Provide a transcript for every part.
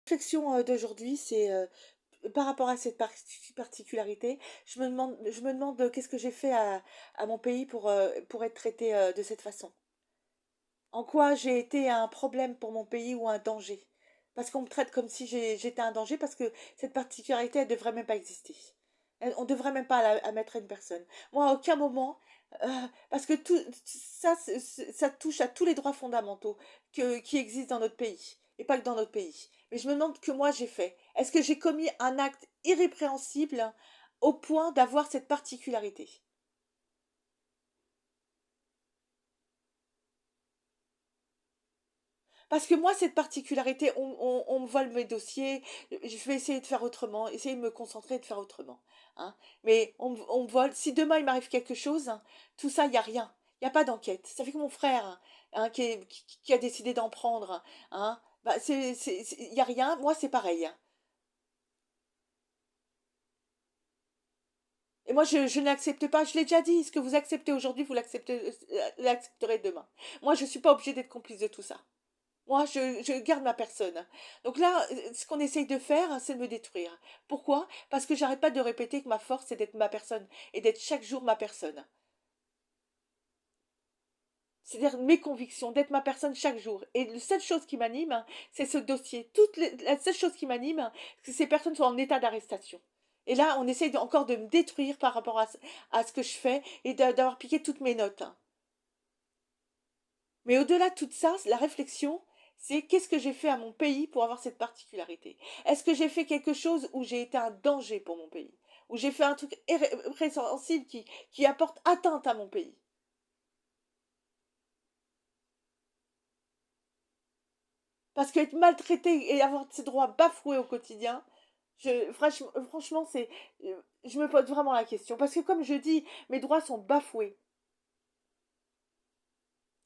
Réflexion d'aujourd'hui, c'est par rapport à cette particularité, je me demande qu'est-ce que j'ai fait à mon pays pour être traité de cette façon. En quoi j'ai été un problème pour mon pays ou un danger? Parce qu'on me traite comme si j'étais un danger, parce que cette particularité, elle devrait même pas exister. On devrait même pas la mettre à une personne. Moi, à aucun moment, parce que tout ça, ça touche à tous les droits fondamentaux qui existent dans notre pays, et pas que dans notre pays. Mais je me demande que moi j'ai fait. Est-ce que j'ai commis un acte irrépréhensible au point d'avoir cette particularité? Parce que moi, cette particularité, on me vole mes dossiers, je vais essayer de faire autrement, essayer de me concentrer et de faire autrement. Hein. Mais on me vole. Si demain il m'arrive quelque chose, hein, tout ça, il n'y a rien. Il n'y a pas d'enquête. Ça fait que mon frère, hein, qui a décidé d'en prendre, hein, bah, il n'y a rien. Moi, c'est pareil. Hein. Et moi, je n'accepte pas, je l'ai déjà dit, ce que vous acceptez aujourd'hui, vous l'accepterez demain. Moi, je ne suis pas obligée d'être complice de tout ça. Moi, je garde ma personne. Donc là, ce qu'on essaye de faire, c'est de me détruire. Pourquoi? Parce que j'arrête pas de répéter que ma force, c'est d'être ma personne et d'être chaque jour ma personne. C'est-à-dire mes convictions, d'être ma personne chaque jour. Et la seule chose qui m'anime, c'est ce dossier. La seule chose qui m'anime, c'est que ces personnes sont en état d'arrestation. Et là, on essaye encore de me détruire par rapport à ce que je fais et d'avoir piqué toutes mes notes. Mais au-delà de tout ça, la réflexion, c'est qu'est-ce que j'ai fait à mon pays pour avoir cette particularité? Est-ce que j'ai fait quelque chose où j'ai été un danger pour mon pays? Où j'ai fait un truc irrépréhensible qui apporte atteinte à mon pays? Parce qu'être maltraité et avoir ses droits bafoués au quotidien, franchement, je me pose vraiment la question. Parce que comme je dis, mes droits sont bafoués.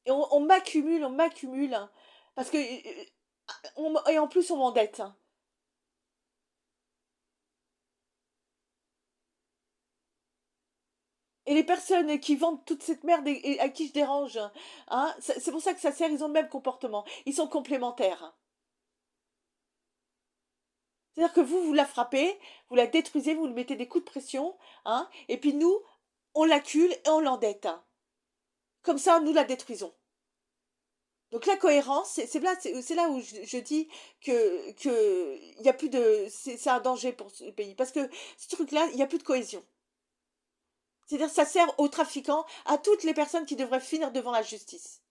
Et on m'accumule, on m'accumule. Hein, parce que, et en plus, on m'endette. Hein. Et les personnes qui vendent toute cette merde et à qui je dérange, hein, c'est pour ça que ça sert, ils ont le même comportement. Ils sont complémentaires. C'est-à-dire que vous la frappez, vous la détruisez, vous lui mettez des coups de pression, hein, et puis nous, on l'accule et on l'endette. Hein. Comme ça, nous la détruisons. Donc la cohérence, c'est là où je dis que il y a plus de, c'est un danger pour ce pays parce que ce truc-là, il y a plus de cohésion. C'est-à-dire, ça sert aux trafiquants, à toutes les personnes qui devraient finir devant la justice.